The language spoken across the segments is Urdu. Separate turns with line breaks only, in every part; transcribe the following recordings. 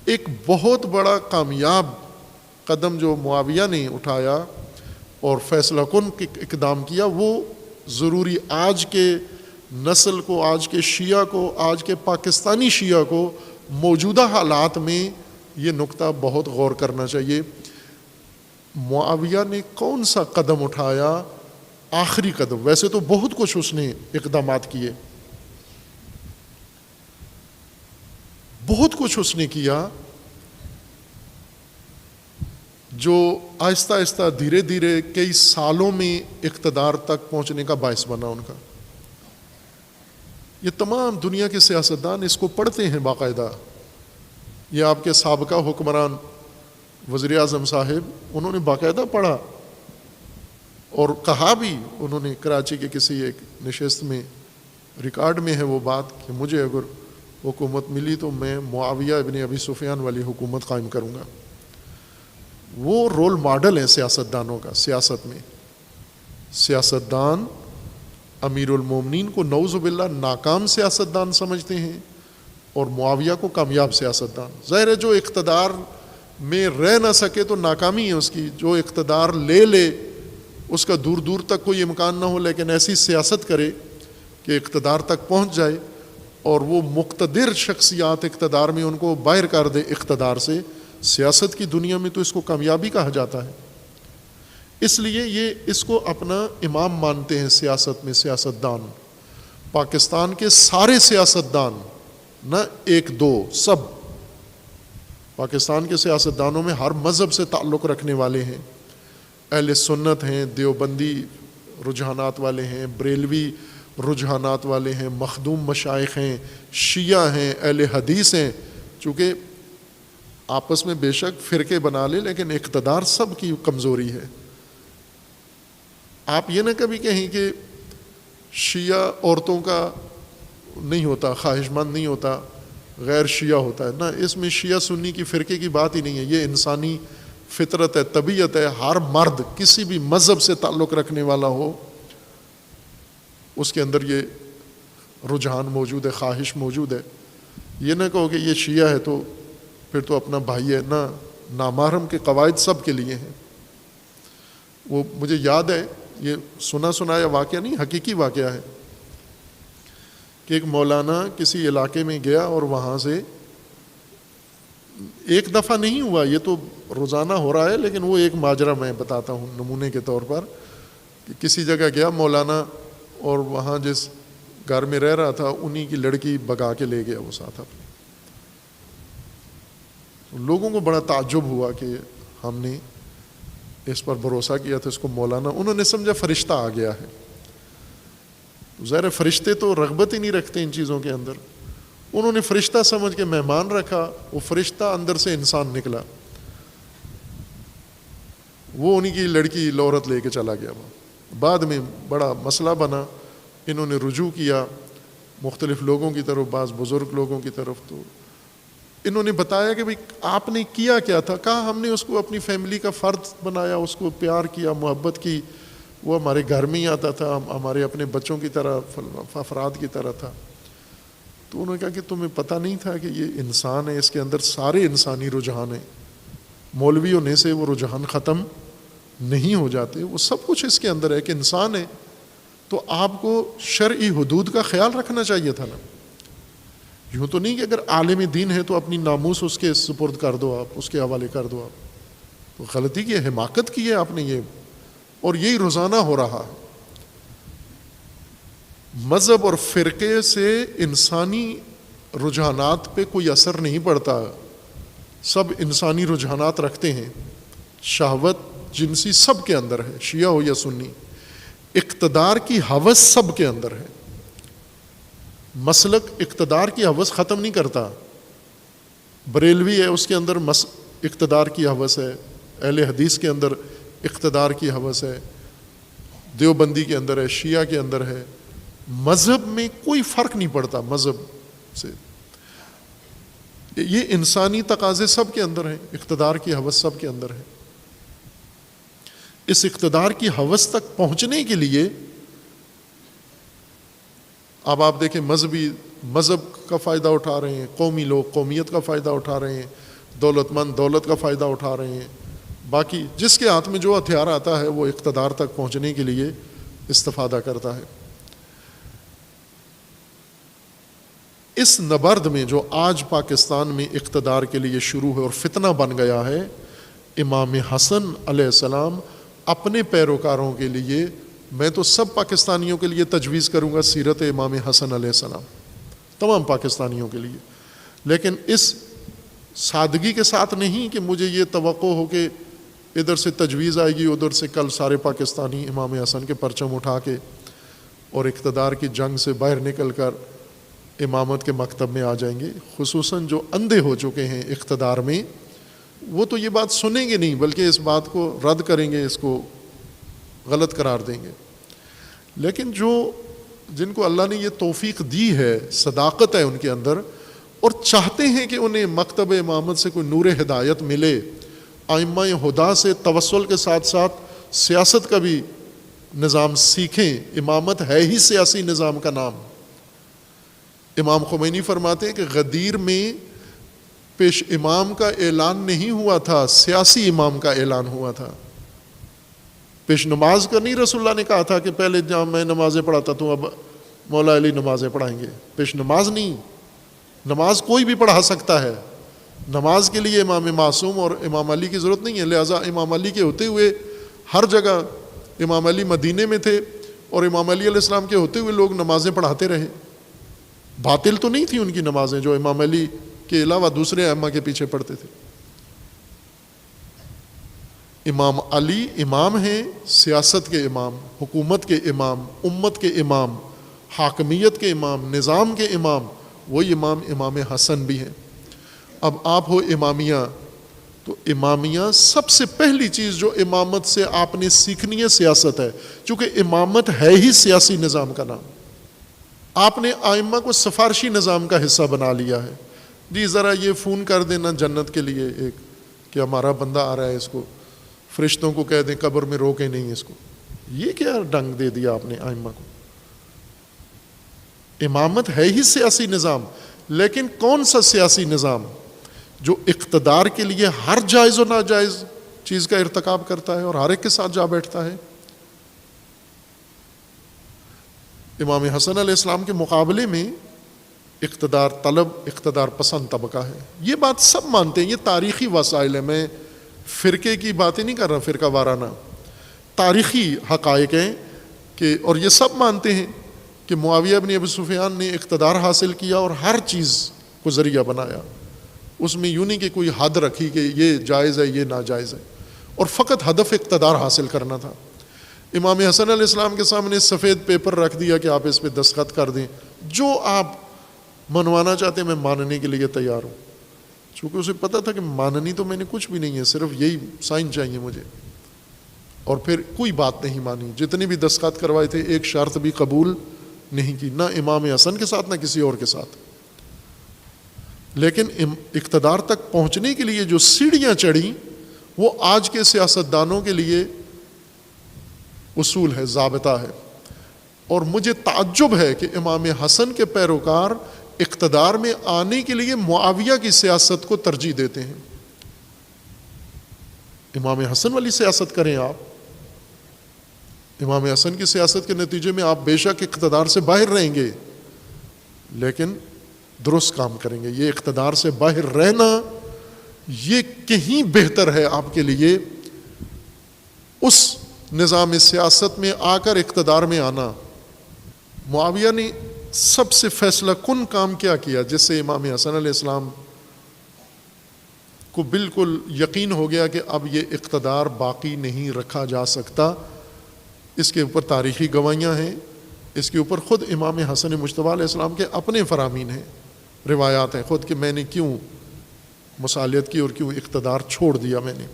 ایک بہت بڑا کامیاب قدم جو معاویہ نے اٹھایا اور فیصلہ کن اقدام کیا، وہ ضروری آج کے نسل کو، آج کے شیعہ کو، آج کے پاکستانی شیعہ کو موجودہ حالات میں یہ نقطہ بہت غور کرنا چاہیے۔ معاویہ نے کون سا قدم اٹھایا؟ آخری قدم، ویسے تو بہت کچھ اس نے اقدامات کیے، بہت کچھ اس نے کیا جو آہستہ آہستہ دھیرے دھیرے کئی سالوں میں اقتدار تک پہنچنے کا باعث بنا ان کا۔ یہ تمام دنیا کے سیاستدان اس کو پڑھتے ہیں باقاعدہ۔ یہ آپ کے سابقہ حکمران وزیر اعظم صاحب، انہوں نے باقاعدہ پڑھا اور کہا بھی، انہوں نے کراچی کے کسی ایک نشست میں، ریکارڈ میں ہے وہ بات، کہ مجھے اگر حکومت ملی تو میں معاویہ ابن ابی سفیان والی حکومت قائم کروں گا۔ وہ رول ماڈل ہیں سیاستدانوں کا سیاست میں۔ سیاستدان امیر المومنین کو نعوذ باللہ ناکام سیاستدان سمجھتے ہیں اور معاویہ کو کامیاب سیاستدان۔ ظاہر ہے جو اقتدار میں رہ نہ سکے تو ناکامی ہے اس کی، جو اقتدار لے لے اس کا دور دور تک کوئی امکان نہ ہو، لیکن ایسی سیاست کرے کہ اقتدار تک پہنچ جائے اور وہ مقتدر شخصیات اقتدار میں ان کو باہر کر دے اقتدار سے، سیاست کی دنیا میں تو اس کو کامیابی کہا جاتا ہے۔ اس لیے یہ اس کو اپنا امام مانتے ہیں سیاست میں سیاستدان۔ پاکستان کے سارے سیاستدان، نہ ایک دو، سب پاکستان کے سیاستدانوں میں ہر مذہب سے تعلق رکھنے والے ہیں، اہل سنت ہیں، دیوبندی رجحانات والے ہیں، بریلوی رجحانات والے ہیں، مخدوم مشائخ ہیں، شیعہ ہیں، اہل حدیث ہیں۔ چونکہ آپس میں بے شک فرقے بنا لے لیکن اقتدار سب کی کمزوری ہے۔ آپ یہ نہ کبھی کہیں کہ شیعہ عورتوں کا نہیں ہوتا، خواہش مند نہیں ہوتا، غیر شیعہ ہوتا ہے، نہ، اس میں شیعہ سنی کی فرقے کی بات ہی نہیں ہے۔ یہ انسانی فطرت ہے، طبیعت ہے۔ ہر مرد کسی بھی مذہب سے تعلق رکھنے والا ہو، اس کے اندر یہ رجحان موجود ہے، خواہش موجود ہے۔ یہ نہ کہو کہ یہ شیعہ ہے تو پھر تو اپنا بھائی ہے، نہ، نامحرم کے قواعد سب کے لیے ہیں۔ وہ مجھے یاد ہے، یہ سنا سنایا واقعہ نہیں، حقیقی واقعہ ہے، کہ ایک مولانا کسی علاقے میں گیا اور وہاں سے ایک دفعہ نہیں ہوا، یہ تو روزانہ ہو رہا ہے، لیکن وہ ایک ماجرا میں بتاتا ہوں نمونے کے طور پر، کہ کسی جگہ گیا مولانا اور وہاں جس گھر میں رہ رہا تھا انہی کی لڑکی بگا کے لے گیا وہ ساتھ اپنے۔ لوگوں کو بڑا تعجب ہوا کہ ہم نے اس پر بھروسہ کیا تھا، اس کو مولانا، انہوں نے سمجھا فرشتہ آ گیا ہے۔ ظاہر فرشتے تو رغبت ہی نہیں رکھتے ان چیزوں کے اندر، انہوں نے فرشتہ سمجھ کے مہمان رکھا، وہ فرشتہ اندر سے انسان نکلا، وہ انہی کی لڑکی لورت لے کے چلا گیا۔ وہ بعد میں بڑا مسئلہ بنا، انہوں نے رجوع کیا مختلف لوگوں کی طرف، بعض بزرگ لوگوں کی طرف، تو انہوں نے بتایا کہ بھئی آپ نے کیا کیا تھا؟ کہا ہم نے اس کو اپنی فیملی کا فرد بنایا، اس کو پیار کیا، محبت کی، وہ ہمارے گھر میں ہی آتا تھا، ہمارے اپنے بچوں کی طرح، افراد کی طرح تھا۔ تو انہوں نے کہا کہ تمہیں پتہ نہیں تھا کہ یہ انسان ہے، اس کے اندر سارے انسانی رجحان ہیں، مولوی ہونے سے وہ رجحان ختم نہیں ہو جاتے، وہ سب کچھ اس کے اندر ہے کہ انسان ہے۔ تو آپ کو شرعی حدود کا خیال رکھنا چاہیے تھا نا۔ یوں تو نہیں کہ اگر عالم دین ہے تو اپنی ناموس اس کے سپرد کر دو، آپ اس کے حوالے کر دو، آپ تو غلطی کی ہے، حماقت کی ہے آپ نے یہ، اور یہی روزانہ ہو رہا ہے۔ مذہب اور فرقے سے انسانی رجحانات پہ کوئی اثر نہیں پڑتا، سب انسانی رجحانات رکھتے ہیں، شہوت جنسی سب کے اندر ہے، شیعہ ہو یا سنی، اقتدار کی ہوس سب کے اندر ہے۔ مسلک اقتدار کی ہوس ختم نہیں کرتا، بریلوی ہے اس کے اندر اقتدار کی ہوس ہے، اہل حدیث کے اندر اقتدار کی ہوس ہے، دیوبندی کے اندر ہے، شیعہ کے اندر ہے۔ مذہب میں کوئی فرق نہیں پڑتا مذہب سے، یہ انسانی تقاضے سب کے اندر ہیں، اقتدار کی ہوس سب کے اندر ہے۔ اس اقتدار کی ہوس تک پہنچنے کے لیے اب آپ دیکھیں مذہب کا فائدہ اٹھا رہے ہیں، قومی لوگ قومیت کا فائدہ اٹھا رہے ہیں، دولت مند دولت کا فائدہ اٹھا رہے ہیں، باقی جس کے ہاتھ میں جو ہتھیار آتا ہے وہ اقتدار تک پہنچنے کے لیے استفادہ کرتا ہے۔ اس نبرد میں جو آج پاکستان میں اقتدار کے لیے شروع ہے اور فتنہ بن گیا ہے، امام حسن علیہ السلام اپنے پیروکاروں کے لیے، میں تو سب پاکستانیوں کے لیے تجویز کروں گا سیرت امام حسن علیہ السلام، تمام پاکستانیوں کے لیے، لیکن اس سادگی کے ساتھ نہیں کہ مجھے یہ توقع ہو کہ ادھر سے تجویز آئے گی، ادھر سے کل سارے پاکستانی امام حسن کے پرچم اٹھا کے اور اقتدار کی جنگ سے باہر نکل کر امامت کے مکتب میں آ جائیں گے۔ خصوصاً جو اندھے ہو چکے ہیں اقتدار میں، وہ تو یہ بات سنیں گے نہیں، بلکہ اس بات کو رد کریں گے، اس کو غلط قرار دیں گے۔ لیکن جن کو اللہ نے یہ توفیق دی ہے، صداقت ہے ان کے اندر، اور چاہتے ہیں کہ انہیں مکتب امامت سے کوئی نور ہدایت ملے، ائمہ ہدا سے توسل کے ساتھ ساتھ سیاست کا بھی نظام سیکھیں۔ امامت ہے ہی سیاسی نظام کا نام۔ امام خمینی فرماتے ہیں کہ غدیر میں پیش امام کا اعلان نہیں ہوا تھا، سیاسی امام کا اعلان ہوا تھا۔ پیش نماز کا نہیں رسول اللہ نے کہا تھا کہ پہلے جہاں میں نمازیں پڑھاتا تھا اب مولا علی نمازیں پڑھائیں گے، پیش نماز نہیں، نماز کوئی بھی پڑھا سکتا ہے، نماز کے لیے امام معصوم اور امام علی کی ضرورت نہیں ہے، لہٰذا امام علی کے ہوتے ہوئے ہر جگہ، امام علی مدینے میں تھے اور امام علی علیہ السلام کے ہوتے ہوئے لوگ نمازیں پڑھاتے رہے، باطل تو نہیں تھی ان کی نمازیں جو امام علی کے علاوہ دوسرے ائمہ کے پیچھے پڑھتے تھے۔ امام علی امام ہیں، سیاست کے امام، حکومت کے امام، امت کے امام، حاکمیت کے امام، نظام کے امام، وہی امام حسن بھی ہیں۔ اب آپ ہو امامیہ، تو امامیہ سب سے پہلی چیز جو امامت سے آپ نے سیکھنی ہے سیاست ہے، چونکہ امامت ہے ہی سیاسی نظام کا نام۔ آپ نے ائمہ کو سفارشی نظام کا حصہ بنا لیا ہے، جی ذرا یہ فون کر دینا جنت کے لیے ایک کہ ہمارا بندہ آ رہا ہے، اس کو فرشتوں کو کہہ دیں قبر میں روکیں نہیں اس کو۔ یہ کیا ڈنگ دے دیا آپ نے ائمہ کو؟ امامت ہے ہی سیاسی نظام، لیکن کون سا سیاسی نظام جو اقتدار کے لیے ہر جائز و ناجائز چیز کا ارتکاب کرتا ہے اور ہر ایک کے ساتھ جا بیٹھتا ہے؟ امام حسن علیہ السلام کے مقابلے میں اقتدار طلب، اقتدار پسند طبقہ ہے، یہ بات سب مانتے ہیں، یہ تاریخی وسائل ہے، میں فرقے کی باتیں نہیں کر رہا، فرقہ وارانہ، تاریخی حقائق ہیں کہ، اور یہ سب مانتے ہیں کہ معاویہ بن ابی سفیان نے اقتدار حاصل کیا اور ہر چیز کو ذریعہ بنایا، اس میں یوں نہیں کہ کوئی حد رکھی کہ یہ جائز ہے یہ ناجائز ہے، اور فقط ہدف اقتدار حاصل کرنا تھا۔ امام حسن علیہ السلام کے سامنے سفید پیپر رکھ دیا کہ آپ اس پہ دستخط کر دیں، جو آپ منوانا چاہتے ہیں میں ماننے کے لیے تیار ہوں، چونکہ اسے پتا تھا کہ ماننی تو میں نے کچھ بھی نہیں ہے، صرف یہی سائن چاہیے مجھے، اور پھر کوئی بات نہیں مانی، جتنی بھی دستخط کروائے تھے ایک شرط بھی قبول نہیں کی، نہ امام حسن کے ساتھ نہ کسی اور کے ساتھ۔ لیکن اقتدار تک پہنچنے کے لیے جو سیڑھیاں چڑھیں وہ آج کے سیاستدانوں کے لیے اصول ہے، ضابطہ ہے، اور مجھے تعجب ہے کہ امام حسن کے پیروکار اقتدار میں آنے کے لیے معاویہ کی سیاست کو ترجیح دیتے ہیں۔ امام حسن والی سیاست کریں آپ، امام حسن کی سیاست کے نتیجے میں آپ بے شک اقتدار سے باہر رہیں گے، لیکن درست کام کریں گے۔ یہ اقتدار سے باہر رہنا یہ کہیں بہتر ہے آپ کے لیے اس نظام سیاست میں آ کر اقتدار میں آنا۔ معاویہ نے سب سے فیصلہ کن کام کیا جس سے امام حسن علیہ السلام کو بالکل یقین ہو گیا کہ اب یہ اقتدار باقی نہیں رکھا جا سکتا۔ اس کے اوپر تاریخی گواہیاں ہیں، اس کے اوپر خود امام حسن مجتبی علیہ السلام کے اپنے فرامین ہیں، روایات ہیں خود کہ میں نے کیوں مصالحت کی اور کیوں اقتدار چھوڑ دیا میں نے۔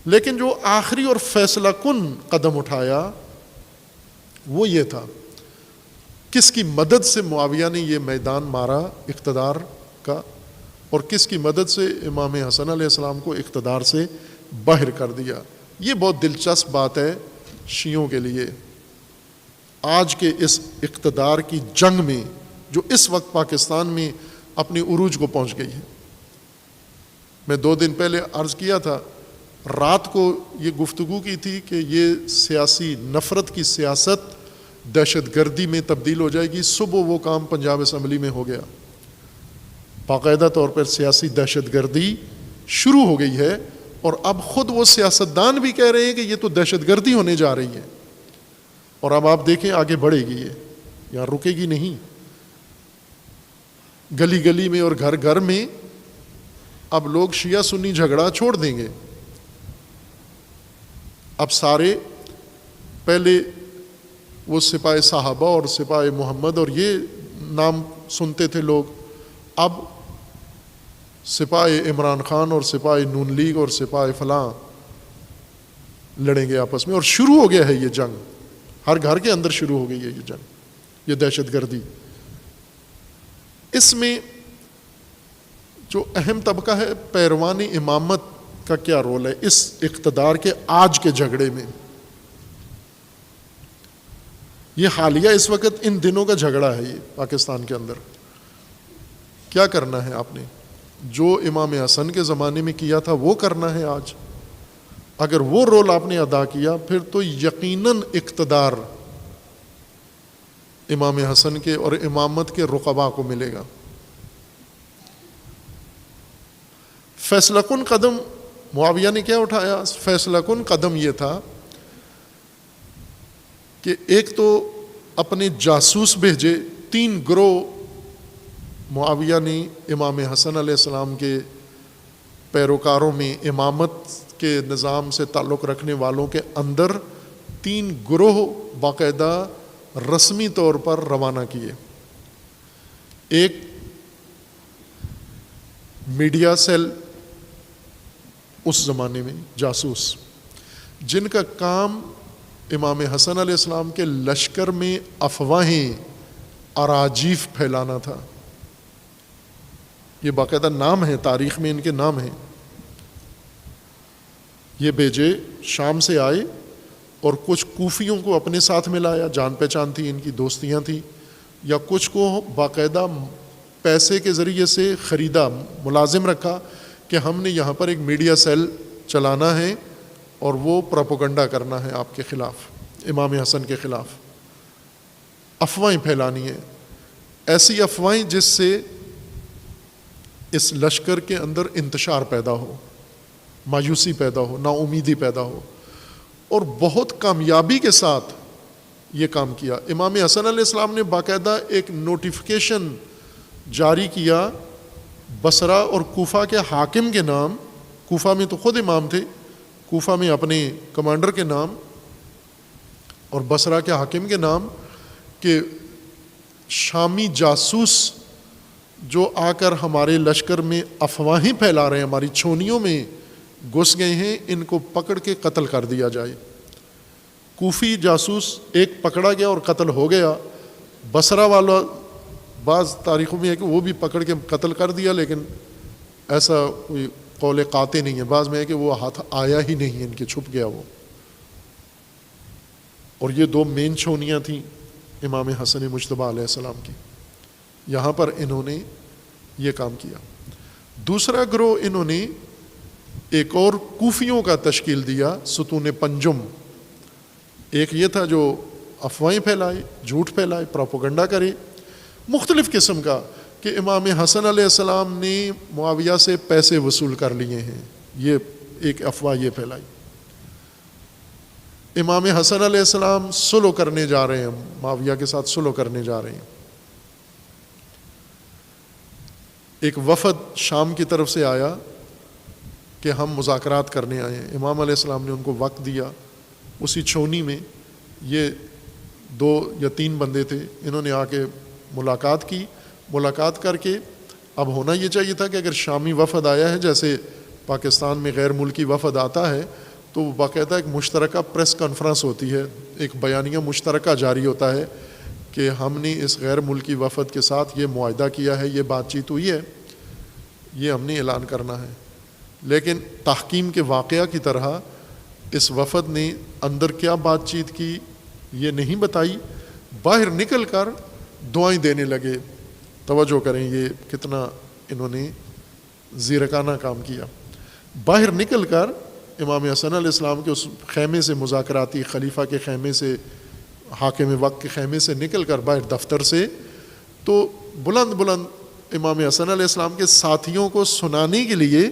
لیکن جو آخری اور فیصلہ کن قدم اٹھایا وہ یہ تھا، کس کی مدد سے معاویہ نے یہ میدان مارا اقتدار کا، اور کس کی مدد سے امام حسن علیہ السلام کو اقتدار سے باہر کر دیا۔ یہ بہت دلچسپ بات ہے شیعوں کے لیے آج کے اس اقتدار کی جنگ میں جو اس وقت پاکستان میں اپنے عروج کو پہنچ گئی ہے۔ میں 2 دن پہلے عرض کیا تھا، رات کو یہ گفتگو کی تھی کہ یہ سیاسی نفرت کی سیاست دہشت گردی میں تبدیل ہو جائے گی. صبح وہ کام پنجاب اسمبلی میں ہو گیا، باقاعدہ طور پر سیاسی دہشت گردی شروع ہو گئی ہے، اور اب خود وہ سیاستدان بھی کہہ رہے ہیں کہ یہ تو دہشت گردی ہونے جا رہی ہے. اور اب آپ دیکھیں آگے بڑھے گی، یہ یہاں رکے گی نہیں. گلی گلی میں اور گھر گھر میں اب لوگ شیعہ سنی جھگڑا چھوڑ دیں گے. اب سارے پہلے وہ سپاہ صحابہ اور سپاہ محمد اور یہ نام سنتے تھے لوگ، اب سپاہ عمران خان اور سپاہ نون لیگ اور سپاہ فلاں لڑیں گے آپس میں. اور شروع ہو گیا ہے یہ جنگ، ہر گھر کے اندر شروع ہو گئی ہے یہ جنگ، یہ دہشت گردی. اس میں جو اہم طبقہ ہے پیروان امامت کا کیا رول ہے اس اقتدار کے آج کے جھگڑے میں؟ یہ حالیہ اس وقت ان دنوں کا جھگڑا ہے یہ پاکستان کے اندر. کیا کرنا ہے آپ نے؟ جو امام حسن کے زمانے میں کیا تھا وہ کرنا ہے آج. اگر وہ رول آپ نے ادا کیا پھر تو یقیناً اقتدار امام حسن کے اور امامت کے رقبا کو ملے گا. فیصلہ کن قدم معاویہ نے کیا اٹھایا؟ فیصلہ کن قدم یہ تھا کہ ایک تو اپنے جاسوس بھیجے، 3 گروہ معاویہ نے امام حسن علیہ السلام کے پیروکاروں میں، امامت کے نظام سے تعلق رکھنے والوں کے اندر 3 گروہ باقاعدہ رسمی طور پر روانہ کیے. ایک میڈیا سیل اس زمانے میں جاسوس، جن کا کام امام حسن علیہ السلام کے لشکر میں افواہیں، اراجیف پھیلانا تھا. یہ باقاعدہ نام ہے، تاریخ میں ان کے نام ہیں. یہ بھیجے، شام سے آئے اور کچھ کوفیوں کو اپنے ساتھ ملایا، جان پہچان تھی، ان کی دوستیاں تھیں، یا کچھ کو باقاعدہ پیسے کے ذریعے سے خریدا، ملازم رکھا کہ ہم نے یہاں پر ایک میڈیا سیل چلانا ہے اور وہ پروپیگنڈا کرنا ہے آپ کے خلاف، امام حسن کے خلاف، افواہیں پھیلانی ہیں. ایسی افواہیں جس سے اس لشکر کے اندر انتشار پیدا ہو، مایوسی پیدا ہو، نا امیدی پیدا ہو. اور بہت کامیابی کے ساتھ یہ کام کیا. امام حسن علیہ السلام نے باقاعدہ ایک نوٹیفیکیشن جاری کیا بصرہ اور کوفہ کے حاکم کے نام، کوفہ میں تو خود امام تھے، کوفہ میں اپنے کمانڈر کے نام اور بصرہ کے حاکم کے نام، کہ شامی جاسوس جو آ کر ہمارے لشکر میں افواہیں پھیلا رہے ہیں، ہماری چھونیوں میں گھس گئے ہیں، ان کو پکڑ کے قتل کر دیا جائے. کوفی جاسوس ایک پکڑا گیا اور قتل ہو گیا. بصرہ والا بعض تاریخوں میں ہے کہ وہ بھی پکڑ کے قتل کر دیا، لیکن ایسا کوئی قول قاطع نہیں ہے. بعض میں ہے کہ وہ ہاتھ آیا ہی نہیں، ان کے چھپ گیا وہ. اور یہ 2 مین چھونیاں تھیں امام حسن مجتبیٰ علیہ السلام کی. یہاں پر انہوں نے یہ کام کیا. دوسرا گروہ انہوں نے ایک اور کوفیوں کا تشکیل دیا، ستون پنجم. ایک یہ تھا جو افواہیں پھیلائے، جھوٹ پھیلائے، پروپیگنڈا کرے مختلف قسم کا، کہ امام حسن علیہ السلام نے معاویہ سے پیسے وصول کر لیے ہیں. یہ ایک افواہ یہ پھیلائی. امام حسن علیہ السلام صلح کرنے جا رہے ہیں، معاویہ کے ساتھ صلح کرنے جا رہے ہیں. ایک وفد شام کی طرف سے آیا کہ ہم مذاکرات کرنے آئے ہیں. امام علیہ السلام نے ان کو وقت دیا. اسی چھونی میں یہ 2 یا 3 بندے تھے، انہوں نے آ کے ملاقات کی. ملاقات کر کے اب ہونا یہ چاہیے تھا کہ اگر شامی وفد آیا ہے، جیسے پاکستان میں غیر ملکی وفد آتا ہے تو باقاعدہ ایک مشترکہ پریس کانفرنس ہوتی ہے، ایک بیانیہ مشترکہ جاری ہوتا ہے کہ ہم نے اس غیر ملکی وفد کے ساتھ یہ معاہدہ کیا ہے، یہ بات چیت ہوئی ہے، یہ ہم نے اعلان کرنا ہے. لیکن تحکیم کے واقعہ کی طرح اس وفد نے اندر کیا بات چیت کی یہ نہیں بتائی. باہر نکل کر دعائیں دینے لگے. توجہ کریں یہ کتنا انہوں نے زیرکانہ کام کیا. باہر نکل کر امام حسن علیہ السلام کے اس خیمے سے، مذاکراتی خلیفہ کے خیمے سے، حاکم وقت کے خیمے سے نکل کر باہر دفتر سے، تو بلند بلند امام حسن علیہ السلام کے ساتھیوں کو سنانے کے لیے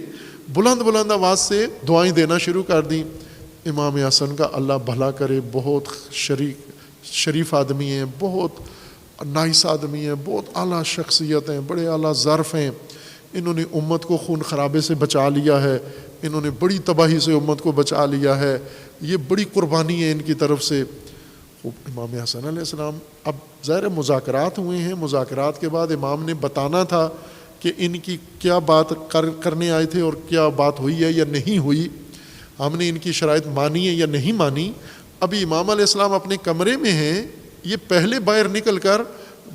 بلند بلند آواز سے دعائیں دینا شروع کر دیں. امام حسن کا اللہ بھلا کرے، بہت شریف آدمی ہیں، بہت نائس آدمی ہیں، بہت اعلیٰ شخصیت ہیں، بڑے اعلیٰ ظرف ہیں، انہوں نے امت کو خون خرابے سے بچا لیا ہے، انہوں نے بڑی تباہی سے امت کو بچا لیا ہے، یہ بڑی قربانی ہے ان کی طرف سے. امام حسن علیہ السلام، اب ظاہر مذاکرات ہوئے ہیں، مذاکرات کے بعد امام نے بتانا تھا کہ ان کی کیا بات کرنے آئے تھے اور کیا بات ہوئی ہے یا نہیں ہوئی، ہم نے ان کی شرائط مانی ہے یا نہیں مانی. ابھی امام علیہ السلام اپنے کمرے میں ہیں، یہ پہلے باہر نکل کر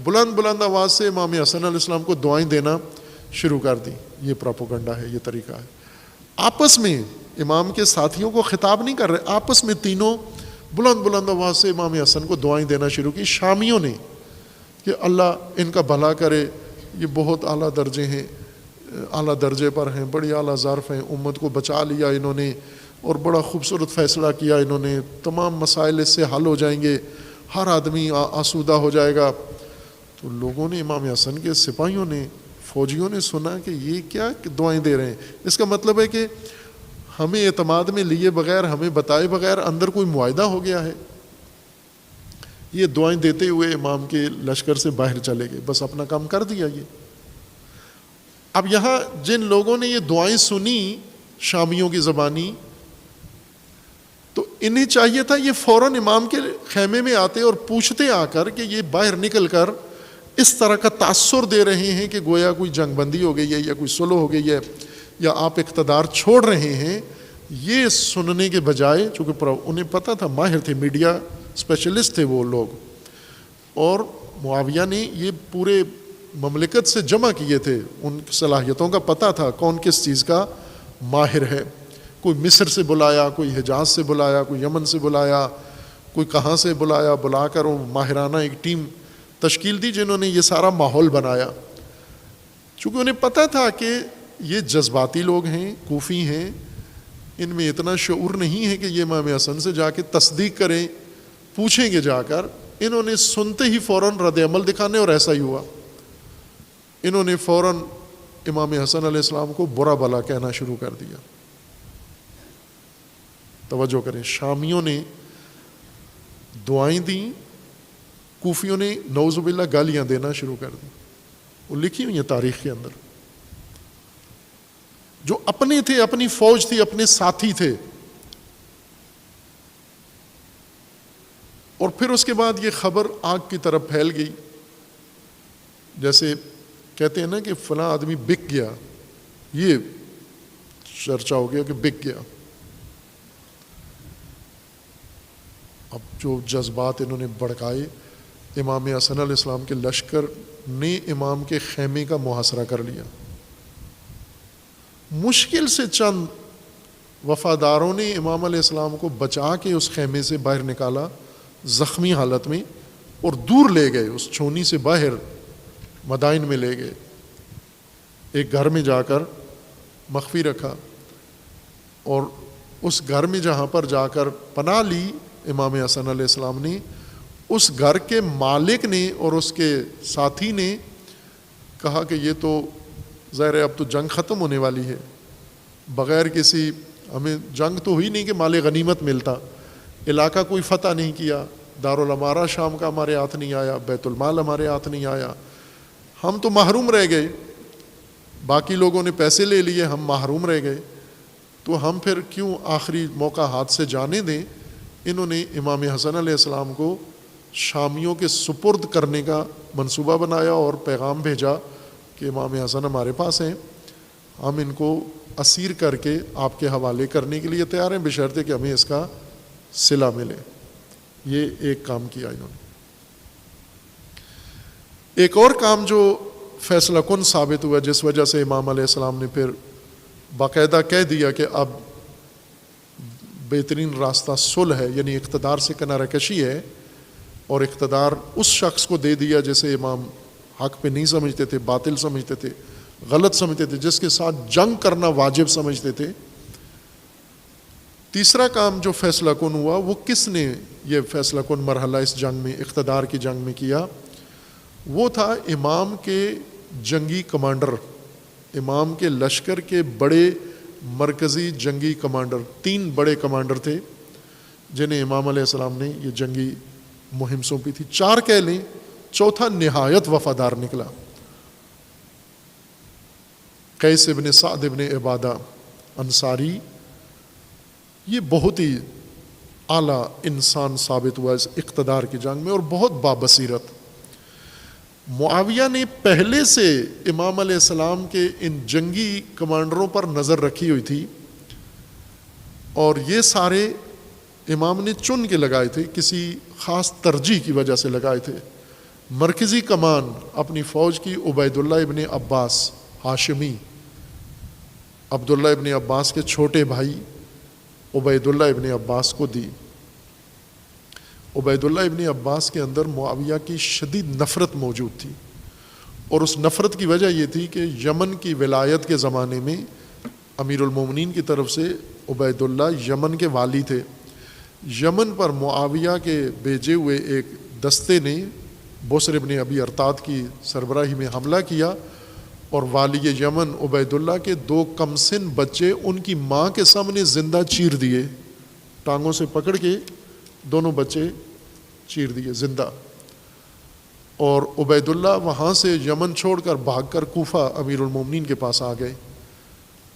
بلند بلند آواز سے امام حسن علیہ السلام کو دعائیں دینا شروع کر دی. یہ پروپیگنڈا ہے، یہ طریقہ ہے. آپس میں امام کے ساتھیوں کو خطاب نہیں کر رہے، آپس میں تینوں بلند بلند آواز سے امام حسن کو دعائیں دینا شروع کی شامیوں نے کہ اللہ ان کا بھلا کرے، یہ بہت اعلیٰ درجے ہیں، اعلیٰ درجے پر ہیں، بڑی اعلیٰ ظرف ہیں، امت کو بچا لیا انہوں نے اور بڑا خوبصورت فیصلہ کیا انہوں نے، تمام مسائل اس سے حل ہو جائیں گے، ہر آدمی آسودہ ہو جائے گا. تو لوگوں نے، امام حسن کے سپاہیوں نے، فوجیوں نے سنا کہ یہ کیا دعائیں دے رہے ہیں. اس کا مطلب ہے کہ ہمیں اعتماد میں لیے بغیر، ہمیں بتائے بغیر اندر کوئی معاہدہ ہو گیا ہے. یہ دعائیں دیتے ہوئے امام کے لشکر سے باہر چلے گئے، بس اپنا کام کر دیا. یہ اب یہاں جن لوگوں نے یہ دعائیں سنی شامیوں کی زبانی، تو انہیں چاہیے تھا یہ فوراً امام کے خیمے میں آتے اور پوچھتے آ کر کہ یہ باہر نکل کر اس طرح کا تاثر دے رہے ہیں کہ گویا کوئی جنگ بندی ہو گئی ہے یا کوئی صلح ہو گئی ہے یا آپ اقتدار چھوڑ رہے ہیں. یہ سننے کے بجائے، چونکہ انہیں پتہ تھا، ماہر تھے، میڈیا اسپیشلسٹ تھے وہ لوگ، اور معاویہ نے یہ پورے مملکت سے جمع کیے تھے، ان صلاحیتوں کا پتہ تھا کون کس چیز کا ماہر ہے. کوئی مصر سے بلایا، کوئی حجاز سے بلایا، کوئی یمن سے بلایا، کوئی کہاں سے بلایا، بلا کر وہ ماہرانہ ایک ٹیم تشکیل دی جنہوں نے یہ سارا ماحول بنایا. چونکہ انہیں پتہ تھا کہ یہ جذباتی لوگ ہیں، کوفی ہیں، ان میں اتنا شعور نہیں ہے کہ یہ امام حسن سے جا کے تصدیق کریں، پوچھیں گے جا کر. انہوں نے سنتے ہی فوراً رد عمل دکھانے، اور ایسا ہی ہوا. انہوں نے فوراً امام حسن علیہ السلام کو برا بھلا کہنا شروع کر دیا. توجہ کریں، شامیوں نے دعائیں دیں، کوفیوں نے نعوذ باللہ گالیاں دینا شروع کر دی. وہ لکھی ہوئی ہیں تاریخ کے اندر. جو اپنے تھے، اپنی فوج تھی، اپنے ساتھی تھے. اور پھر اس کے بعد یہ خبر آگ کی طرف پھیل گئی. جیسے کہتے ہیں نا کہ فلاں آدمی بک گیا، یہ چرچا ہو گیا کہ بک گیا. اب جو جذبات انہوں نے بڑھکائے، امام حسن علیہ السلام کے لشکر نے امام کے خیمے کا محاصرہ کر لیا. مشکل سے چند وفاداروں نے امام علیہ السلام کو بچا کے اس خیمے سے باہر نکالا زخمی حالت میں، اور دور لے گئے، اس چھونی سے باہر مدائن میں لے گئے. ایک گھر میں جا کر مخفی رکھا، اور اس گھر میں جہاں پر جا کر پناہ لی امام حسن علیہ السلام نے، اس گھر کے مالک نے اور اس کے ساتھی نے کہا کہ یہ تو ظاہر ہے اب تو جنگ ختم ہونے والی ہے، بغیر کسی، ہمیں جنگ تو ہوئی نہیں کہ مال غنیمت ملتا، علاقہ کوئی فتح نہیں کیا، دارالامارہ شام کا ہمارے ہاتھ نہیں آیا، بیت المال ہمارے ہاتھ نہیں آیا، ہم تو محروم رہ گئے، باقی لوگوں نے پیسے لے لیے، ہم محروم رہ گئے، تو ہم پھر کیوں آخری موقع ہاتھ سے جانے دیں. انہوں نے امام حسن علیہ السلام کو شامیوں کے سپرد کرنے کا منصوبہ بنایا اور پیغام بھیجا کہ امام حسن ہمارے پاس ہیں، ہم ان کو اسیر کر کے آپ کے حوالے کرنے کے لیے تیار ہیں، بشرطے کہ ہمیں اس کا صلہ ملے. یہ ایک کام کیا انہوں نے. ایک اور کام جو فیصلہ کن ثابت ہوا، جس وجہ سے امام علیہ السلام نے پھر باقاعدہ کہہ دیا کہ اب بہترین راستہ صلح ہے، یعنی اقتدار سے کنارہ کشی ہے، اور اقتدار اس شخص کو دے دیا جسے امام حق پہ نہیں سمجھتے تھے، باطل سمجھتے تھے. غلط سمجھتے تھے، جس کے ساتھ جنگ کرنا واجب سمجھتے تھے۔ تیسرا کام جو فیصلہ کن ہوا، وہ کس نے یہ فیصلہ کن مرحلہ اس جنگ میں، اقتدار کی جنگ میں کیا؟ وہ تھا امام کے جنگی کمانڈر، امام کے لشکر کے بڑے مرکزی جنگی کمانڈر۔ 3 بڑے کمانڈر تھے جنہیں امام علیہ السلام نے یہ جنگی مہم سونپی تھی۔ 4 کہہ لیں، چوتھا نہایت وفادار نکلا، قیس ابن سعد ابن عبادہ انصاری۔ یہ بہت ہی اعلیٰ انسان ثابت ہوا اس اقتدار کی جنگ میں، اور بہت بابصیرت۔ معاویہ نے پہلے سے امام علیہ السلام کے ان جنگی کمانڈروں پر نظر رکھی ہوئی تھی، اور یہ سارے امام نے چن کے لگائے تھے، کسی خاص ترجیح کی وجہ سے لگائے تھے۔ مرکزی کمان اپنی فوج کی عبید اللہ ابن عباس ہاشمی، عبداللہ ابن عباس کے چھوٹے بھائی عبید اللہ ابن عباس کو دی۔ عبید اللہ ابن عباس کے اندر معاویہ کی شدید نفرت موجود تھی، اور اس نفرت کی وجہ یہ تھی کہ یمن کی ولایت کے زمانے میں امیر المومنین کی طرف سے عبید اللہ یمن کے والی تھے۔ یمن پر معاویہ کے بھیجے ہوئے ایک دستے نے بصر ابن ابی ارطاد کی سربراہی میں حملہ کیا، اور والی یمن عبید اللہ کے 2 کمسن بچے ان کی ماں کے سامنے زندہ چیر دیے، ٹانگوں سے پکڑ کے دونوں بچے چیر دیے زندہ۔ اور عبید اللہ وہاں سے یمن چھوڑ کر بھاگ کر کوفہ امیر المومنین کے پاس آ گئے،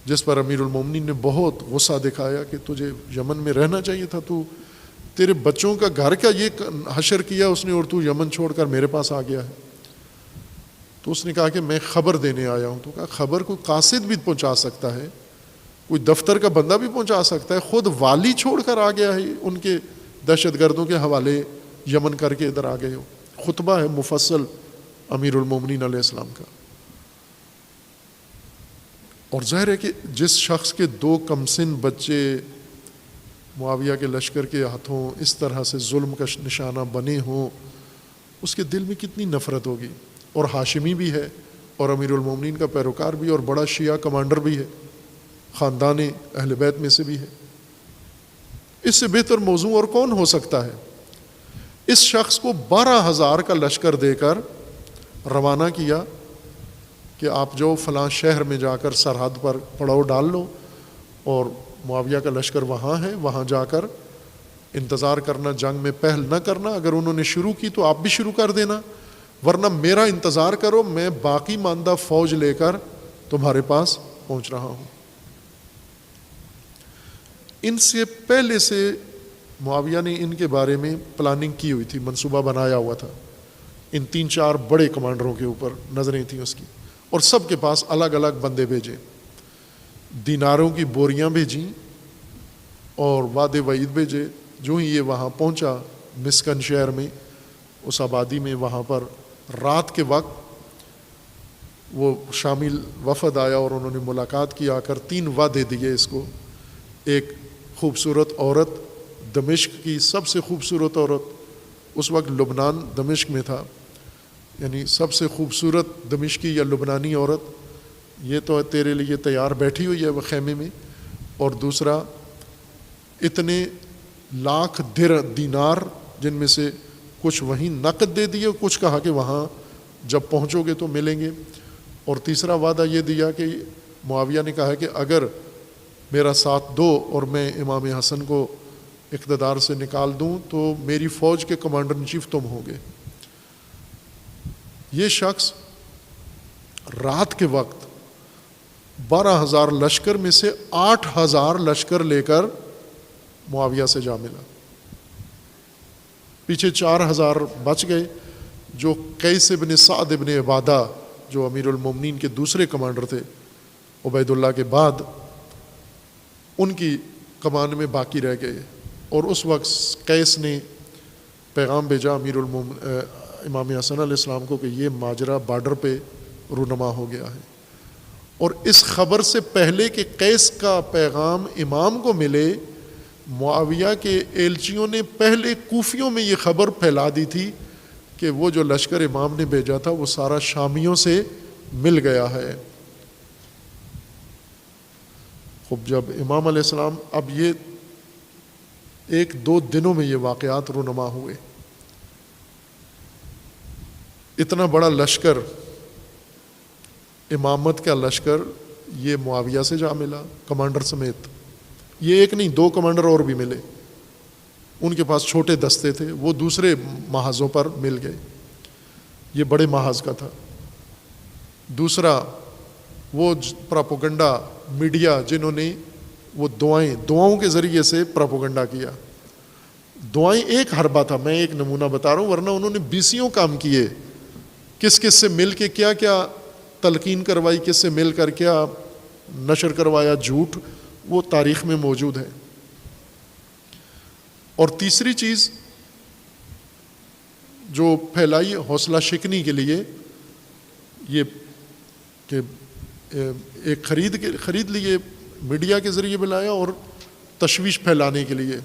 جس پر امیر المومنین نے بہت غصہ دکھایا کہ تجھے یمن میں رہنا چاہیے تھا، تو تیرے بچوں کا گھر کا یہ حشر کیا اس نے، اور تو یمن چھوڑ کر میرے پاس آ گیا ہے۔ تو اس نے کہا کہ میں خبر دینے آیا ہوں۔ تو کہا خبر کوئی قاصد بھی پہنچا سکتا ہے، کوئی دفتر کا بندہ بھی پہنچا سکتا ہے، خود والی چھوڑ کر آ گیا ہے، ان کے دہشت گردوں کے حوالے یمن کر کے ادھر آ گئے ہو۔ خطبہ ہے مفصل امیر المومنین علیہ السلام کا۔ اور ظاہر ہے کہ جس شخص کے 2 کمسن بچے معاویہ کے لشکر کے ہاتھوں اس طرح سے ظلم کا نشانہ بنے ہوں، اس کے دل میں کتنی نفرت ہوگی۔ اور ہاشمی بھی ہے، اور امیر المومنین کا پیروکار بھی، اور بڑا شیعہ کمانڈر بھی ہے، خاندان اہل بیت میں سے بھی ہے۔ اس سے بہتر موضوع اور کون ہو سکتا ہے؟ اس شخص کو 12,000 کا لشکر دے کر روانہ کیا کہ آپ جو فلاں شہر میں جا کر سرحد پر پڑاؤ ڈال لو، اور معاویہ کا لشکر وہاں ہے، وہاں جا کر انتظار کرنا، جنگ میں پہل نہ کرنا، اگر انہوں نے شروع کی تو آپ بھی شروع کر دینا، ورنہ میرا انتظار کرو، میں باقی ماندہ فوج لے کر تمہارے پاس پہنچ رہا ہوں۔ ان سے پہلے سے معاویہ نے ان کے بارے میں پلاننگ کی ہوئی تھی، منصوبہ بنایا ہوا تھا، ان 3-4 بڑے کمانڈروں کے اوپر نظریں تھیں اس کی، اور سب کے پاس الگ الگ بندے بھیجے، دیناروں کی بوریاں بھیجیں اور وعدے وعید بھیجے۔ جو ہی یہ وہاں پہنچا مسکن شہر میں، اس آبادی میں، وہاں پر رات کے وقت وہ شامل وفد آیا، اور انہوں نے ملاقات کی، آ کر 3 وعدے دیے اس کو۔ ایک خوبصورت عورت، دمشق کی سب سے خوبصورت عورت، اس وقت لبنان دمشق میں تھا، یعنی سب سے خوبصورت دمشقی یا لبنانی عورت، یہ تو تیرے لیے تیار بیٹھی ہوئی ہے وہ خیمے میں۔ اور دوسرا، اتنے لاکھ دینار، جن میں سے کچھ وہیں نقد دے دیے، کچھ کہا کہ وہاں جب پہنچو گے تو ملیں گے۔ اور تیسرا وعدہ یہ دیا کہ معاویہ نے کہا کہ اگر میرا ساتھ دو اور میں امام حسن کو اقتدار سے نکال دوں تو میری فوج کے کمانڈر ان چیف تم ہوگے۔ یہ شخص رات کے وقت 12,000 لشکر میں سے 8,000 لشکر لے کر معاویہ سے جا ملا۔ پیچھے 4,000 بچ گئے، جو قیس ابن سعد ابن عبادہ، جو امیر المومنین کے دوسرے کمانڈر تھے عبید اللہ کے بعد، ان کی کمان میں باقی رہ گئے۔ اور اس وقت قیس نے پیغام بھیجا امام حسن علیہ السلام کو کہ یہ ماجرا بارڈر پہ رونما ہو گیا ہے۔ اور اس خبر سے پہلے کہ قیس کا پیغام امام کو ملے، معاویہ کے ایلچیوں نے پہلے کوفیوں میں یہ خبر پھیلا دی تھی کہ وہ جو لشکر امام نے بھیجا تھا وہ سارا شامیوں سے مل گیا ہے، خب جب امام علیہ السلام، اب یہ 1-2 دنوں میں یہ واقعات رونما ہوئے. اتنا بڑا لشکر، امامت کا لشکر، یہ معاویہ سے جا ملا کمانڈر سمیت. یہ ایک نہیں 2 کمانڈر اور بھی ملے، ان کے پاس چھوٹے دستے تھے، وہ دوسرے محاذوں پر مل گئے. یہ بڑے محاذ کا تھا. دوسرا وہ پراپوگنڈا میڈیا جنہوں نے وہ دعاؤں کے ذریعے سے پراپوگنڈا کیا. دعائیں ایک حربہ تھا، میں ایک نمونہ بتا رہا ہوں، ورنہ انہوں نے 20 کام کیے. کس کس سے مل کے کیا کیا تلقین کروائی، کس سے مل کر کیا نشر کروایا جھوٹ، وہ تاریخ میں موجود ہے. اور تیسری چیز جو پھیلائی حوصلہ شکنی کے لیے، یہ کہ ایک خرید لیے میڈیا کے ذریعے بلایا اور تشویش پھیلانے کے لیے.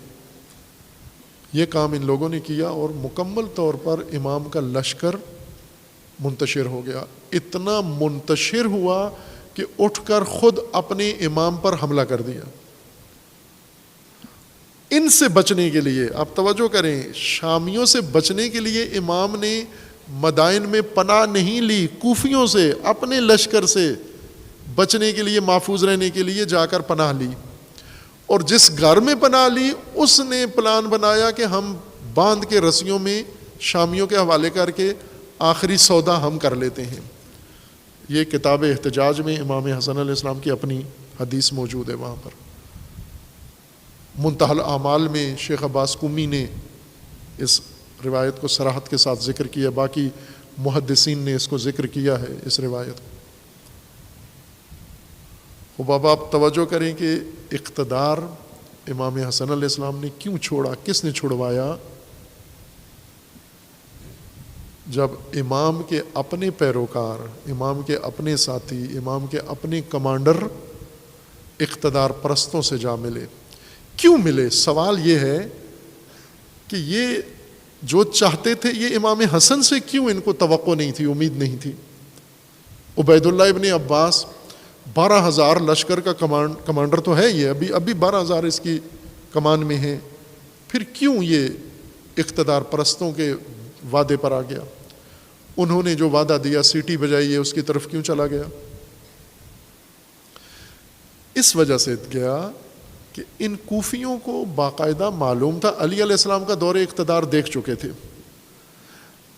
یہ کام ان لوگوں نے کیا اور مکمل طور پر امام کا لشکر منتشر ہو گیا. اتنا منتشر ہوا کہ اٹھ کر خود اپنے امام پر حملہ کر دیا. ان سے بچنے کے لیے، آپ توجہ کریں، شامیوں سے بچنے کے لیے امام نے مدائن میں پناہ نہیں لی، کوفیوں سے، اپنے لشکر سے بچنے کے لیے، محفوظ رہنے کے لیے جا کر پناہ لی. اور جس گھر میں پناہ لی اس نے پلان بنایا کہ ہم باندھ کے رسیوں میں شامیوں کے حوالے کر کے آخری سودا ہم کر لیتے ہیں. یہ کتاب احتجاج میں امام حسن علیہ السلام کی اپنی حدیث موجود ہے. وہاں پر منتہی الاعمال میں شیخ عباس قمی نے اس روایت کو صراحت کے ساتھ ذکر کیا، باقی محدثین نے اس کو ذکر کیا ہے اس روایت کو. بابا آپ توجہ کریں کہ اقتدار امام حسن علیہ السلام نے کیوں چھوڑا، کس نے چھڑوایا؟ جب امام کے اپنے پیروکار، امام کے اپنے ساتھی، امام کے اپنے کمانڈر اقتدار پرستوں سے جا ملے. کیوں ملے؟ سوال یہ ہے کہ یہ جو چاہتے تھے یہ امام حسن سے کیوں ان کو توقع نہیں تھی، امید نہیں تھی؟ عبید اللہ ابن عباس 12,000 لشکر کا کمانڈر تو ہے، یہ ابھی 12,000 اس کی کمان میں ہیں، پھر کیوں یہ اقتدار پرستوں کے وعدے پر آ گیا؟ انہوں نے جو وعدہ دیا، سیٹی بجائی، اس کی طرف کیوں چلا گیا؟ اس وجہ سے گیا کہ ان کوفیوں کو باقاعدہ معلوم تھا، علی علیہ السلام کا دور اقتدار دیکھ چکے تھے.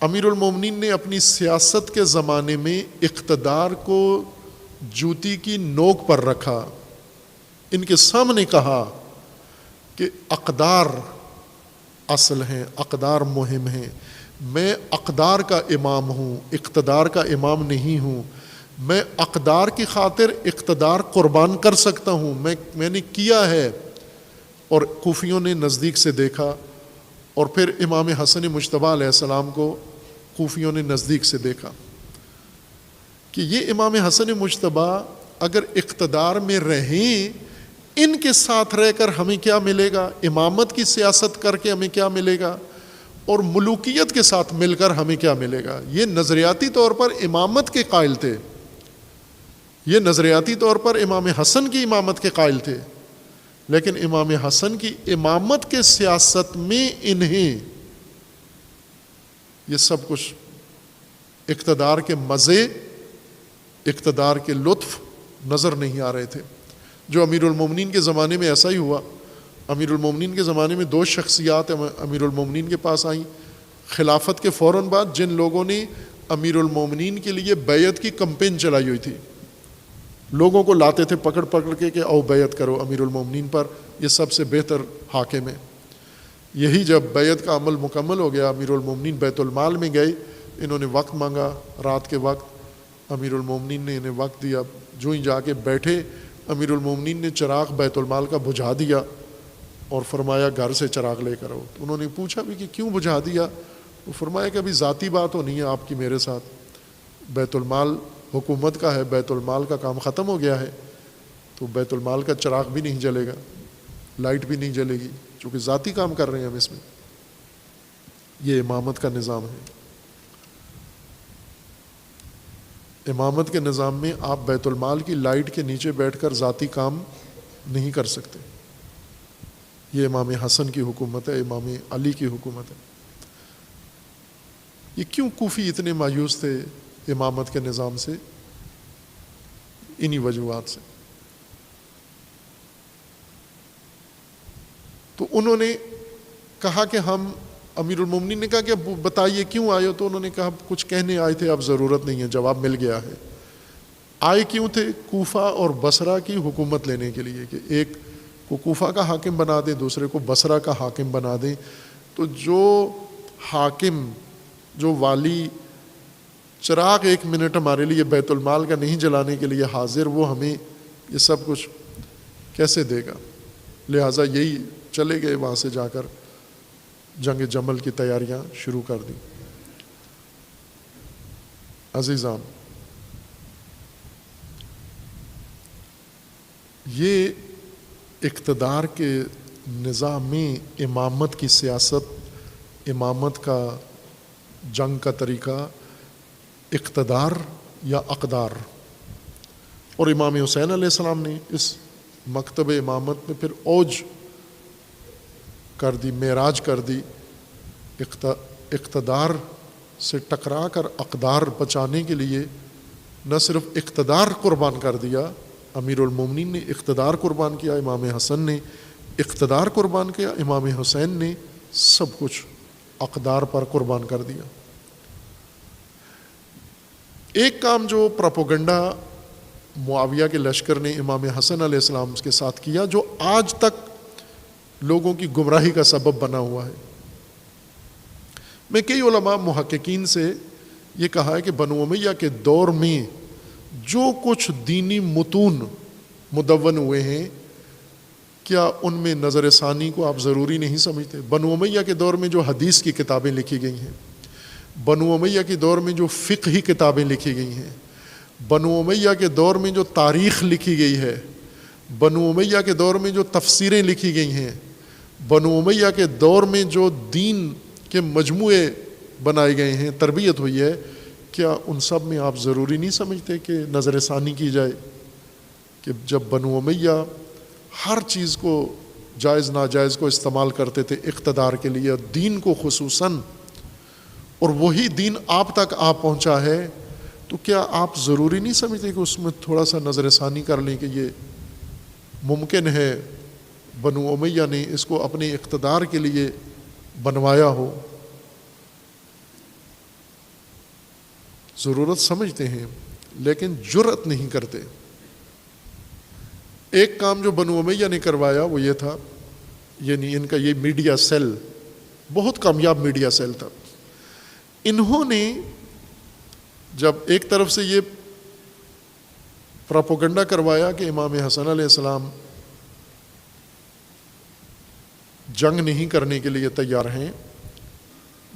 امیر المومنین نے اپنی سیاست کے زمانے میں اقتدار کو جوتی کی نوک پر رکھا، ان کے سامنے کہا کہ اقدار اصل ہیں، اقدار مہم ہیں، میں اقدار کا امام ہوں، اقتدار کا امام نہیں ہوں، میں اقدار کی خاطر اقتدار قربان کر سکتا ہوں، میں نے کیا ہے. اور کوفیوں نے نزدیک سے دیکھا، اور پھر امام حسن مجتبیٰ علیہ السلام کو کوفیوں نے نزدیک سے دیکھا کہ یہ امام حسن مجتبیٰ اگر اقتدار میں رہیں، ان کے ساتھ رہ کر ہمیں کیا ملے گا، امامت کی سیاست کر کے ہمیں کیا ملے گا، اور ملوکیت کے ساتھ مل کر ہمیں کیا ملے گا. یہ نظریاتی طور پر امامت کے قائل تھے، یہ نظریاتی طور پر امام حسن کی امامت کے قائل تھے، لیکن امام حسن کی امامت کے سیاست میں انہیں یہ سب کچھ اقتدار کے مزے، اقتدار کے لطف نظر نہیں آ رہے تھے. جو امیر المومنین کے زمانے میں ایسا ہی ہوا. امیر المومنین کے زمانے میں 2 شخصیات امیر المومنین کے پاس آئیں خلافت کے فوراً بعد، جن لوگوں نے امیر المومنین کے لیے بیعت کی کمپین چلائی ہوئی تھی. لوگوں کو لاتے تھے پکڑ پکڑ کے او بیعت کرو امیر المومنین پر، یہ سب سے بہتر حاکم ہے. یہی جب بیعت کا عمل مکمل ہو گیا، امیر المومنین بیت المال میں گئے، انہوں نے وقت مانگا رات کے وقت، امیر المومنین نے انہیں وقت دیا. جو ہی جا کے بیٹھے، امیر المومنین نے چراغ بیت المال کا بجھا دیا اور فرمایا گھر سے چراغ لے کر آؤ. انہوں نے پوچھا بھی کہ کیوں بجھا دیا؟ وہ فرمایا کہ ابھی ذاتی بات ہو نہیں ہے آپ کی میرے ساتھ، بیت المال حکومت کا ہے، بیت المال کا کام ختم ہو گیا ہے، تو بیت المال کا چراغ بھی نہیں جلے گا، لائٹ بھی نہیں جلے گی، چونکہ ذاتی کام کر رہے ہیں ہم اس میں. یہ امامت کا نظام ہے. امامت کے نظام میں آپ بیت المال کی لائٹ کے نیچے بیٹھ کر ذاتی کام نہیں کر سکتے. یہ امام حسن کی حکومت ہے, امام علی کی حکومت ہے. یہ کیوں کوفی اتنے مایوس تھے امامت کے نظام سے؟ انہی وجوہات سے. تو انہوں نے کہا کہ ہم, امیر المومنین نے کہا کہ بتائیے کیوں آئے ہو؟ تو انہوں نے کہا کچھ کہنے آئے تھے, اب ضرورت نہیں ہے, جواب مل گیا ہے. آئے کیوں تھے؟ کوفہ اور بصرہ کی حکومت لینے کے لیے, کہ ایک کو کوفہ کا حاکم بنا دیں, دوسرے کو بصرہ کا حاکم بنا دیں. تو جو حاکم, جو والی چراغ 1 منٹ ہمارے لیے بیت المال کا نہیں جلانے کے لیے حاضر, وہ ہمیں یہ سب کچھ کیسے دے گا؟ لہٰذا یہی چلے گئے, وہاں سے جا کر جنگ جمل کی تیاریاں شروع کر دیں. عزیزان, یہ اقتدار کے نظام میں امامت کی سیاست, امامت کا جنگ کا طریقہ اقتدار یا اقدار. اور امام حسین علیہ السلام نے اس مکتب امامت میں پھر اوج کر دی, معراج کر دی. اقتدار سے ٹکرا کر اقدار بچانے کے لیے نہ صرف اقتدار قربان کر دیا, امیر المومنین نے اقتدار قربان کیا, امام حسن نے اقتدار قربان کیا, امام حسین نے سب کچھ اقدار پر قربان کر دیا. ایک کام جو پروپیگنڈا معاویہ کے لشکر نے امام حسن علیہ السلام کے ساتھ کیا, جو آج تک لوگوں کی گمراہی کا سبب بنا ہوا ہے. میں کئی علماء محققین سے یہ کہا ہے کہ بنو امیہ کے دور میں جو کچھ دینی متون مدون ہوئے ہیں, کیا ان میں نظر ثانی کو آپ ضروری نہیں سمجھتے؟ بنو امیہ کے دور میں جو حدیث کی کتابیں لکھی گئی ہیں, بنو امیہ کے دور میں جو فقہی کتابیں لکھی گئی ہیں, بنو امیہ کے دور میں جو تاریخ لکھی گئی ہے, بنو امیہ کے دور میں جو تفسیریں لکھی گئی ہیں, بنو امیہ کے دور میں جو دین کے مجموعے بنائے گئے ہیں, تربیت ہوئی ہے, کیا ان سب میں آپ ضروری نہیں سمجھتے کہ نظر ثانی کی جائے؟ کہ جب بنو امیہ ہر چیز کو جائز ناجائز کو استعمال کرتے تھے اقتدار کے لیے, دین کو خصوصاً, اور وہی دین آپ تک آ پہنچا ہے, تو کیا آپ ضروری نہیں سمجھتے کہ اس میں تھوڑا سا نظر ثانی کر لیں کہ یہ ممکن ہے بنو امیہ نے اس کو اپنے اقتدار کے لیے بنوایا ہو؟ ضرورت سمجھتے ہیں لیکن جرأت نہیں کرتے. ایک کام جو بنو امیہ نے کروایا وہ یہ تھا, یعنی ان کا یہ میڈیا سیل بہت کامیاب میڈیا سیل تھا. انہوں نے جب ایک طرف سے یہ پروپیگنڈا کروایا کہ امام حسن علیہ السلام جنگ نہیں کرنے کے لیے تیار ہیں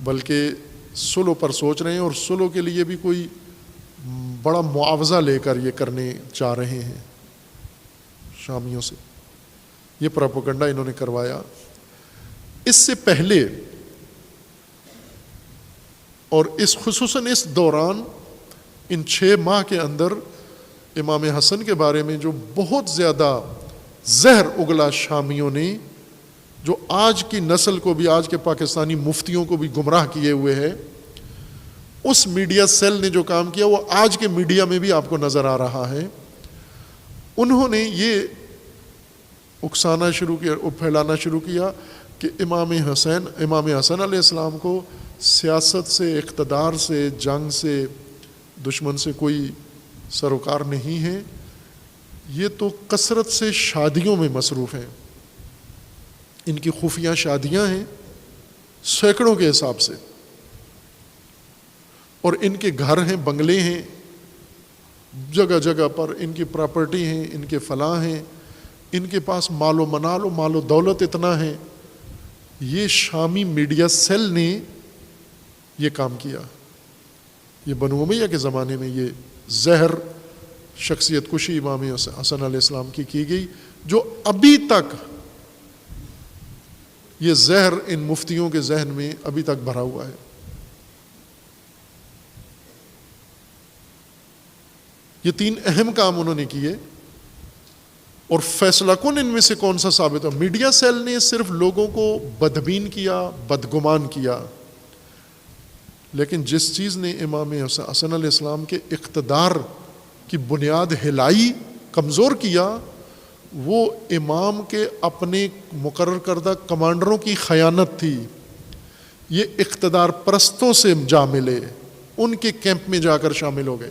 بلکہ صلح پر سوچ رہے ہیں, اور صلح کے لیے بھی کوئی بڑا معاوضہ لے کر یہ کرنے چاہ رہے ہیں شامیوں سے, یہ پروپیگنڈا انہوں نے کروایا. اس سے پہلے اور اس خصوصاً اس دوران ان 6 ماہ کے اندر امام حسن کے بارے میں جو بہت زیادہ زہر اگلا شامیوں نے, جو آج کی نسل کو بھی, آج کے پاکستانی مفتیوں کو بھی گمراہ کیے ہوئے ہے, اس میڈیا سیل نے جو کام کیا وہ آج کے میڈیا میں بھی آپ کو نظر آ رہا ہے. انہوں نے یہ اکسانا شروع کیا اور پھیلانا شروع کیا کہ امام حسن علیہ السلام کو سیاست سے, اقتدار سے, جنگ سے, دشمن سے کوئی سروکار نہیں ہے, یہ تو کثرت سے شادیوں میں مصروف ہیں. ان کی خفیہ شادیاں ہیں سینکڑوں کے حساب سے, اور ان کے گھر ہیں, بنگلے ہیں جگہ جگہ پر, ان کی پراپرٹی ہیں, ان کے فلاں ہیں, ان کے پاس مال و منال و مال و دولت اتنا ہے. یہ شامی میڈیا سیل نے یہ کام کیا. یہ بنو امیہ کے زمانے میں یہ زہر شخصیت کشی امام حسن علیہ السلام کی گئی, جو ابھی تک یہ زہر ان مفتیوں کے ذہن میں ابھی تک بھرا ہوا ہے. یہ 3 اہم کام انہوں نے کیے. اور فیصلہ کن ان میں سے کون سا ثابت ہو؟ میڈیا سیل نے صرف لوگوں کو بدبین کیا، بدگمان کیا، لیکن جس چیز نے امام حسن علیہ السلام کے اقتدار کی بنیاد ہلائی، کمزور کیا، وہ امام کے اپنے مقرر کردہ کمانڈروں کی خیانت تھی۔ یہ اقتدار پرستوں سے جا ملے، ان کے کیمپ میں جا کر شامل ہو گئے،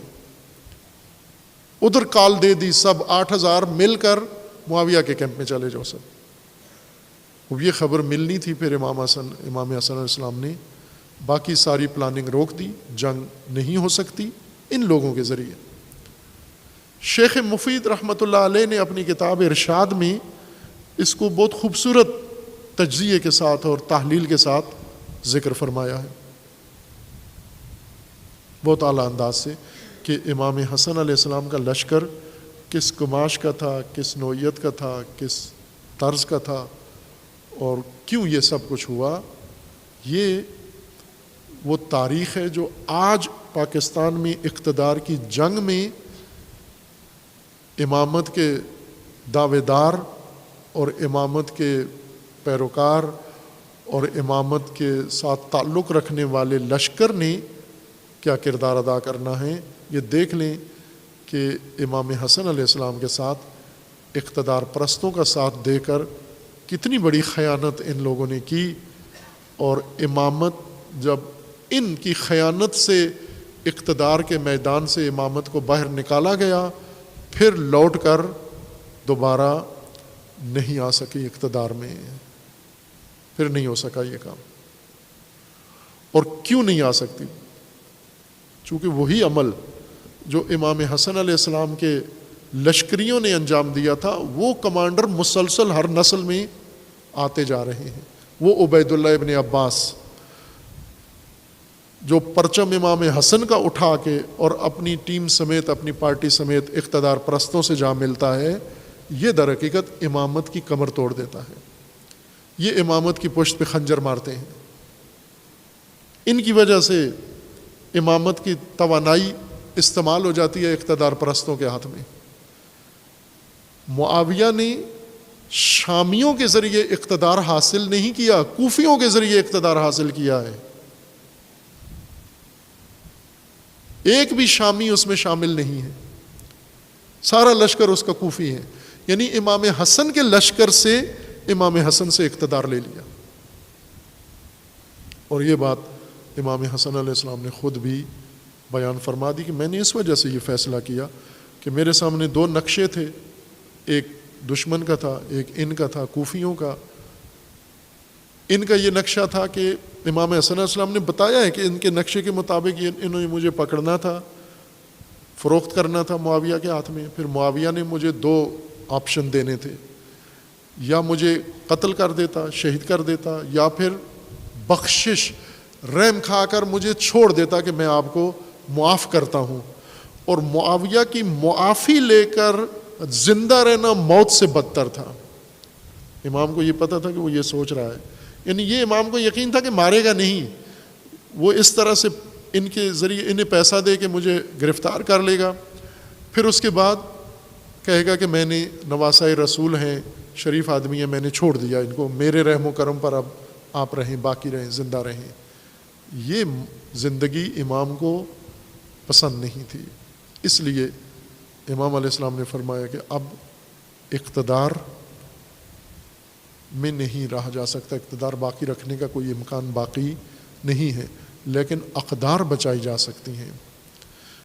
ادھر کال دے دی، سب 8,000 مل کر معاویہ کے کیمپ میں چلے جاؤ سب۔ اب یہ خبر ملنی تھی، پھر امام حسن علیہ السلام نے باقی ساری پلاننگ روک دی، جنگ نہیں ہو سکتی ان لوگوں کے ذریعے۔ شیخ مفید رحمۃ اللہ علیہ نے اپنی کتاب ارشاد میں اس کو بہت خوبصورت تجزیے کے ساتھ اور تحلیل کے ساتھ ذکر فرمایا ہے، بہت اعلیٰ انداز سے، کہ امام حسن علیہ السلام کا لشکر کس گماش کا تھا، کس نوعیت کا تھا، کس طرز کا تھا، اور کیوں یہ سب کچھ ہوا۔ یہ وہ تاریخ ہے جو آج پاکستان میں اقتدار کی جنگ میں امامت کے دعوے دار اور امامت کے پیروکار اور امامت کے ساتھ تعلق رکھنے والے لشکر نے کیا کردار ادا کرنا ہے۔ یہ دیکھ لیں کہ امام حسن علیہ السلام کے ساتھ اقتدار پرستوں کا ساتھ دے کر کتنی بڑی خیانت ان لوگوں نے کی، اور امامت جب ان کی خیانت سے اقتدار کے میدان سے امامت کو باہر نکالا گیا، پھر لوٹ کر دوبارہ نہیں آ سکی اقتدار میں، پھر نہیں ہو سکا یہ کام۔ اور کیوں نہیں آ سکتی؟ چونکہ وہی عمل جو امام حسن علیہ السلام کے لشکریوں نے انجام دیا تھا، وہ کمانڈر مسلسل ہر نسل میں آتے جا رہے ہیں۔ وہ عبید اللہ ابن عباس جو پرچم امام حسن کا اٹھا کے اور اپنی ٹیم سمیت، اپنی پارٹی سمیت اقتدار پرستوں سے جا ملتا ہے، یہ در حقیقت امامت کی کمر توڑ دیتا ہے، یہ امامت کی پشت پہ خنجر مارتے ہیں۔ ان کی وجہ سے امامت کی توانائی استعمال ہو جاتی ہے اقتدار پرستوں کے ہاتھ میں۔ معاویہ نے شامیوں کے ذریعے اقتدار حاصل نہیں کیا، کوفیوں کے ذریعے اقتدار حاصل کیا ہے۔ ایک بھی شامی اس میں شامل نہیں ہے، سارا لشکر اس کا کوفی ہے، یعنی امام حسن کے لشکر سے امام حسن سے اقتدار لے لیا۔ اور یہ بات امام حسن علیہ السلام نے خود بھی بیان فرما دی کہ میں نے اس وجہ سے یہ فیصلہ کیا کہ میرے سامنے دو نقشے تھے، ایک دشمن کا تھا، ایک ان کا تھا، کوفیوں کا۔ ان کا یہ نقشہ تھا کہ امام حسن علیہ السلام نے بتایا ہے کہ ان کے نقشے کے مطابق انہوں نے مجھے پکڑنا تھا، فروخت کرنا تھا معاویہ کے ہاتھ میں۔ پھر معاویہ نے مجھے دو آپشن دینے تھے، یا مجھے قتل کر دیتا، شہید کر دیتا، یا پھر بخشش رحم کھا کر مجھے چھوڑ دیتا کہ میں آپ کو معاف کرتا ہوں۔ اور معاویہ کی معافی لے کر زندہ رہنا موت سے بدتر تھا۔ امام کو یہ پتہ تھا کہ وہ یہ سوچ رہا ہے، یعنی یہ امام کو یقین تھا کہ مارے گا نہیں، وہ اس طرح سے ان کے ذریعے انہیں پیسہ دے کے مجھے گرفتار کر لے گا، پھر اس کے بعد کہے گا کہ میں نے نواسۂ رسول ہیں، شریف آدمی ہیں، میں نے چھوڑ دیا ان کو، میرے رحم و کرم پر اب آپ رہیں، باقی رہیں، زندہ رہیں۔ یہ زندگی امام کو پسند نہیں تھی، اس لیے امام علیہ السلام نے فرمایا کہ اب اقتدار میں نہیں رہا جا سکتا، اقتدار باقی رکھنے کا کوئی امکان باقی نہیں ہے، لیکن اقدار بچائی جا سکتی ہیں۔